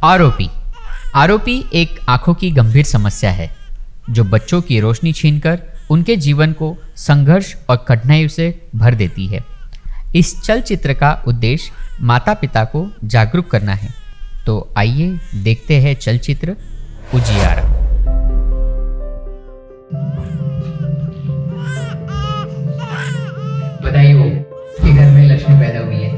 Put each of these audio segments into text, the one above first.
आरोपी आरोपी एक आंखों की गंभीर समस्या है जो बच्चों की रोशनी छीनकर उनके जीवन को संघर्ष और कठिनाइयों से भर देती है। इस चलचित्र का उद्देश्य माता पिता को जागरूक करना है। तो आइए देखते हैं चलचित्र उजियारा। बधाई हो कि घर में लक्ष्मी पैदा हुई है,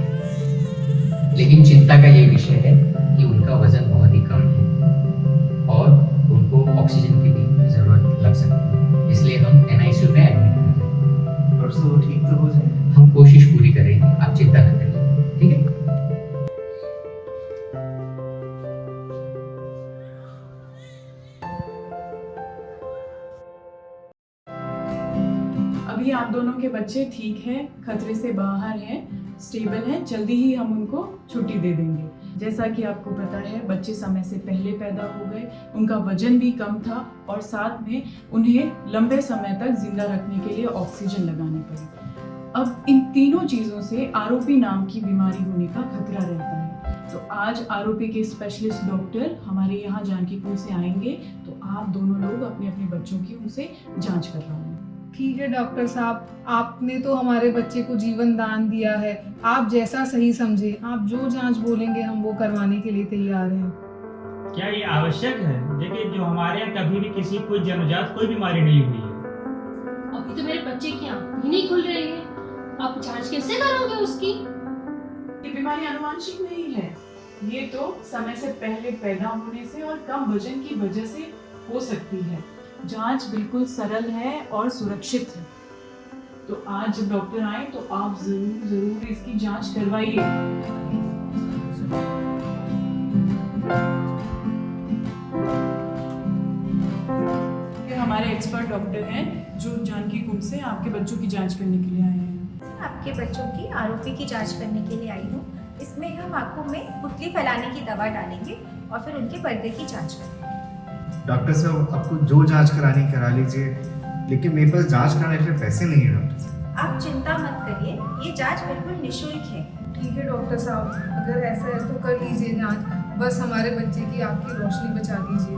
लेकिन चिंता का ये विषय है कि उनका वजन बहुत ही कम है और उनको ऑक्सीजन की भी जरूरत लग सकती है। इसलिए हम एनआईसीयू में एडमिट कर रहे हैं। परसों वो ठीक तो हो जाएंगे। हम कोशिश पूरी करेंगे, आप चिंता न करिए, ठीक है। अभी आप दोनों के बच्चे ठीक हैं, खतरे से बाहर हैं, स्टेबल हैं। जल्दी ही हम उनको छुट्टी दे देंगे। जैसा कि आपको पता है, बच्चे समय से पहले पैदा हो गए, उनका वजन भी कम था और साथ में उन्हें लंबे समय तक जिंदा रखने के लिए ऑक्सीजन लगानी पड़ी। अब इन तीनों चीज़ों से आरोपी नाम की बीमारी होने का खतरा रहता है। तो आज आरोपी के स्पेशलिस्ट डॉक्टर हमारे यहाँ जानकी कुंज से आएंगे, तो आप दोनों लोग अपने अपने बच्चों की उनसे जांच करवाएं। ठीक है डॉक्टर साहब, आपने तो हमारे बच्चे को जीवन दान दिया है। आप जैसा सही समझे, आप जो जांच बोलेंगे हम वो करवाने के लिए तैयार हैं। क्या ये आवश्यक है? देखिए, जो हमारे यहाँ कभी भी किसी कोई जन्मजात कोई बीमारी नहीं हुई है। अभी तो मेरे बच्चे की आंखें ही नहीं खुल रही है। आप जांच कैसे करोगे उसकी? ये बीमारी आनुवंशिक नहीं है, ये तो समय से पहले पैदा होने से और कम वजन की वजह से हो सकती है। जांच बिल्कुल सरल है और सुरक्षित है। तो आज जब डॉक्टर आए तो आप जरूर इसकी जांच करवाइए। ये हमारे एक्सपर्ट डॉक्टर हैं जो जानकी कुंज से आपके बच्चों की जांच करने के लिए आए हैं। आपके बच्चों की आरोपी की जांच करने के लिए आई हूँ। इसमें हम आंखों में पुतली फैलाने की दवा डालेंगे और फिर उनके पर्दे की जांच करेंगे। डॉक्टर साहब, आपको जो जांच करानी करा लीजिए, लेकिन मेरे पास जांच कराने के लिए पैसे नहीं है डॉक्टर साहब। आप चिंता मत करिए, ये जांच बिल्कुल निःशुल्क है। ठीक है डॉक्टर साहब, अगर ऐसा है तो कर लीजिए जांच, बस हमारे बच्चे की आपकी रोशनी बचा दीजिए।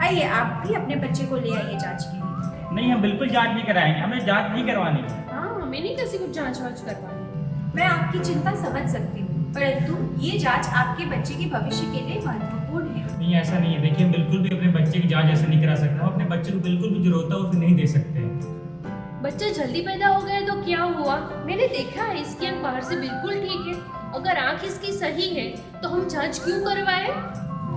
आइए, आप भी अपने बच्चे को ले आइए जांच के लिए। नहीं, हम बिल्कुल जांच नहीं कराएंगे, हमें जांच नहीं करवानी है। हाँ, हमें नहीं किसी को जांच वांच करवानी। मैं आपकी चिंता समझ सकती हूँ, परंतु ये जांच आपके बच्चे के भविष्य के लिए महत्वपूर्ण है। नहीं, ऐसा नहीं है। देखिए, हम बिल्कुल भी अपने बच्चे की जांच ऐसा नहीं करा सकते। हम अपने बच्चे को बिल्कुल भी जरूरत है वो फिर नहीं दे सकते। बच्चा जल्दी पैदा हो गया तो क्या हुआ? मैंने देखा है इसकी आंख बाहर से बिल्कुल ठीक है। अगर आंख इसकी सही है तो हम जांच क्यों करवाएं?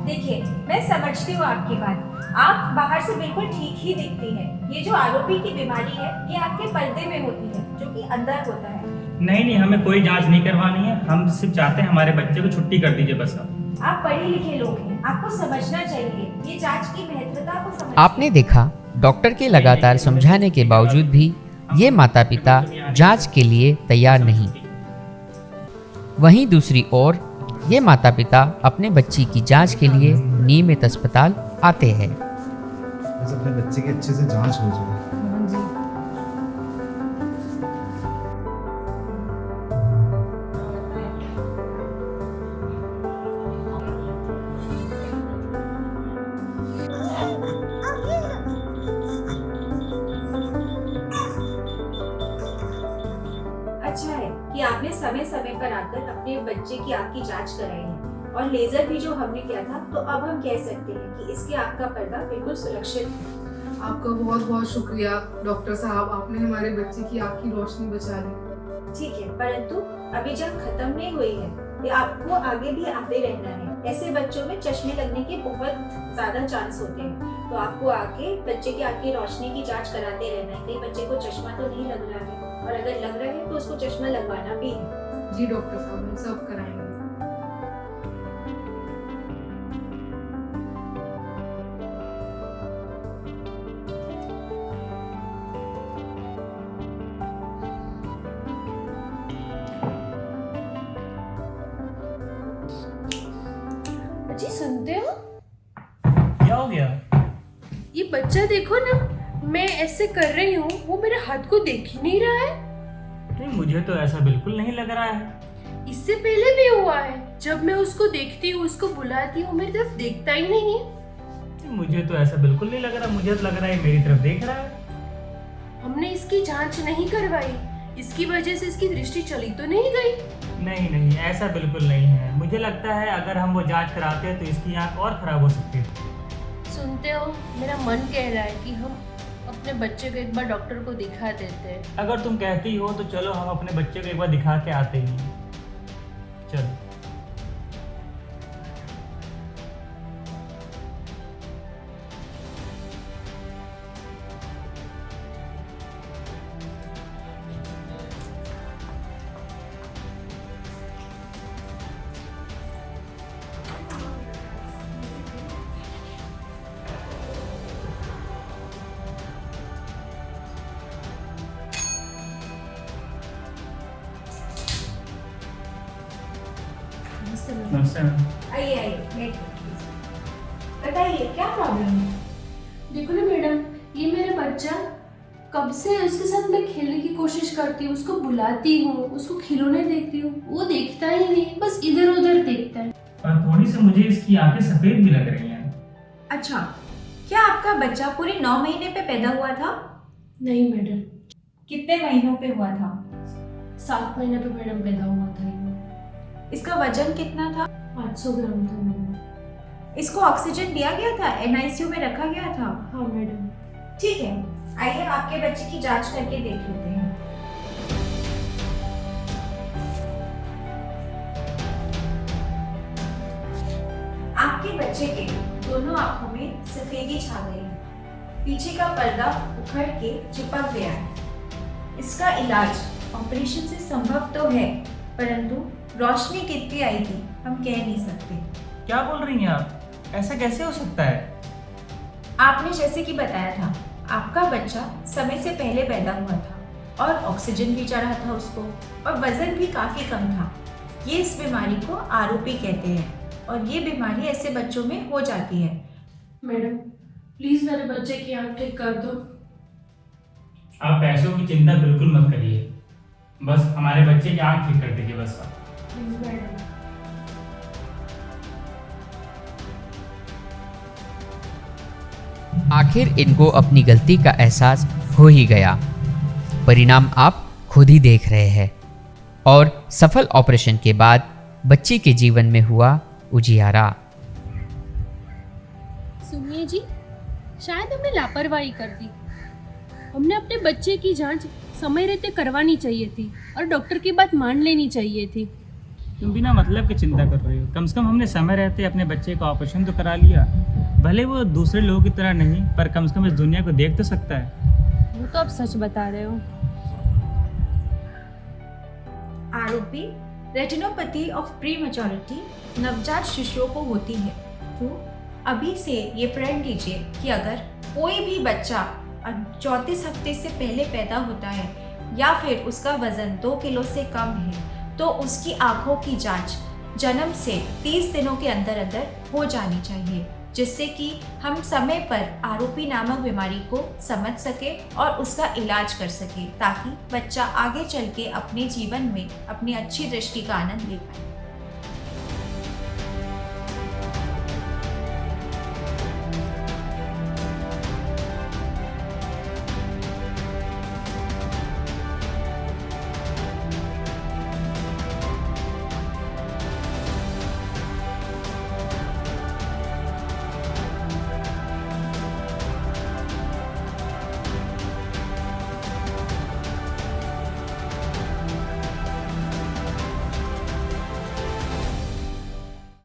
देखिए, मैं समझती हूँ आपकी बात। आँख बाहर से बिल्कुल ठीक ही दिखती है। ये जो आरोपी की बीमारी है, ये आपके पर्दे में होती है, जो कि अंदर होता है। नहीं, हमें कोई जांच नहीं करवानी है। हम सिर्फ चाहते हैं हमारे बच्चे को छुट्टी कर दीजिए बस। आप पढ़े लिखे लोग हैं, आपको समझना चाहिए ये जांच की महत्वता को समझ। आपने देखा, डॉक्टर के लगातार समझाने के बावजूद भी ये माता पिता जांच के लिए तैयार नहीं। वहीं दूसरी ओर ये माता पिता अपने बच्ची की जांच के लिए नियमित अस्पताल आते हैं। बस अपने बच्चे की अच्छे से जांच हो जाए। हाँ जी। अच्छा है कि आपने समय समय पर आकर अपने बच्चे की आँख की जांच कराई है, और लेजर भी जो हमने किया था, तो अब हम कह सकते हैं कि इसकी आँख का पर्दा बिल्कुल सुरक्षित है। आपका बहुत बहुत शुक्रिया डॉक्टर साहब, आपने हमारे बच्चे की आँख की रोशनी बचा ली। ठीक है, परंतु अभी जंग खत्म नहीं हुई है, ये आपको आगे भी आते रहना है। ऐसे बच्चों में चश्मे लगने के बहुत ज्यादा चांस होते हैं, तो आपको आके बच्चे की आँख की रोशनी की जांच कराते रहना है। कहीं बच्चे को चश्मा तो नहीं लग रहा है, और अगर लग रहा है तो उसको चश्मा लगवाना भी है। जी डॉक्टर साहब, हम सब कराएंगे। जी सुनते हो? क्या हो गया? ये बच्चा देखो ना, मैं ऐसे कर रही हूँ, वो मेरे हाथ को देख ही नहीं रहा है। नहीं, मुझे तो ऐसा बिल्कुल नहीं लग रहा है। इससे पहले भी हुआ है। जब मैं उसको देखती हूँ, उसको बुलाती हूँ, मेरी तरफ देखता ही नहीं है। मुझे तो ऐसा बिल्कुल नहीं लग रहा, मुझे तो लग रहा है मेरी तरफ देख रहा है। हमने इसकी जांच नहीं करवाई, इसकी वजह से इसकी दृष्टि चली तो नहीं गई। नहीं नहीं, ऐसा बिल्कुल नहीं है। मुझे लगता है अगर हम वो जांच कराते तो इसकी आंख और खराब हो सकती थी। सुनते हो, मेरा मन कह रहा है कि हम अपने बच्चे को एक बार डॉक्टर को दिखा देते हैं। अगर तुम कहती हो तो चलो हम अपने बच्चे को एक बार दिखा के आते हैं। चलो। नमस्ते मैम। आइए आइए, बैठिए। बताइए क्या प्रॉब्लम है? देखो ना मैडम, ये मेरा बच्चा कब से उसके साथ मैं खेलने की कोशिश करती हूँ, उसको बुलाती हूँ, उसको खिलौने देखती हूँ, वो देखता ही नहीं, बस इधर उधर देखता है। पर थोड़ी सी मुझे इसकी आंखें सफेद भी लग रही हैं। अच्छा, क्या आपका बच्चा पूरे 9 महीने पे पैदा हुआ था? नहीं मैडम, कितने महीनों पे हुआ था? 7 महीने पे मैडम पैदा हुआ था ये। इसका वजन कितना था? 800 ग्राम था मैडम। इसको ऑक्सीजन दिया गया था? NICU में रखा गया था? हाँ मैडम। ठीक है, आइए आपके बच्चे की जांच करके देख लेते हैं। आपके बच्चे के दोनों आंखों में सफेदी छा गई है। पीछे का पर्दा उखड़ के चिपक गया है। इसका इलाज ऑपरेशन से संभव तो है, परंतु रोशनी कितनी आएगी हम कह नहीं सकते। क्या बोल रही हैं आप? ऐसा कैसे हो सकता है? आपने जैसे कि बताया था, आपका बच्चा समय से पहले पैदा हुआ था और ऑक्सीजन भी चढ़ा था उसको, और वजन भी काफी कम था। ये इस बीमारी को आरोपी कहते हैं और ये बीमारी ऐसे बच्चों में हो जाती है। मैडम प्लीज मेरे बच्चे की आंख ठीक कर दो। आप पैसों की चिंता बिल्कुल मत करिए, बस हमारे बच्चे की आंख ठीक कर दीजिए बस आप। Please madam. आखिर इनको अपनी गलती का एहसास हो ही गया। परिणाम आप खुद ही देख रहे हैं। और सफल ऑपरेशन के बाद बच्ची के जीवन में हुआ उजियारा। सुनिए जी, शायद हमने लापरवाही कर दी। हमने अपने बच्चे की जांच समय रहते करवानी चाहिए थी और डॉक्टर की बात मान लेनी चाहिए थी। तुम बिना मतलब की चिंता कर रही हो। कम से कम हमने समय रहते अपने बच्चे का ऑपरेशन तो करा लिया। भले वो दूसरे लोगों की तरह नहीं, पर कम से कम इस दुनिया को देख तो सकता है। वो तो आप सच बता रहे हो। आरोपी रेटिनोपैथी ऑफ प्रीमैच्योरिटी नवजात शिशुओं को होती है। तो अभी से ये प्रण लीजिए कि अगर कोई भी बच्चा 34 हफ्ते से पहले पैदा होता है या फिर उसका वजन 2 किलो से कम है, तो उसकी आंखों की जांच जन्म से 30 दिनों के अंदर अंदर हो जानी चाहिए, जिससे कि हम समय पर आरोपी नामक बीमारी को समझ सके और उसका इलाज कर सके, ताकि बच्चा आगे चल के अपने जीवन में अपनी अच्छी दृष्टि का आनंद ले पाए।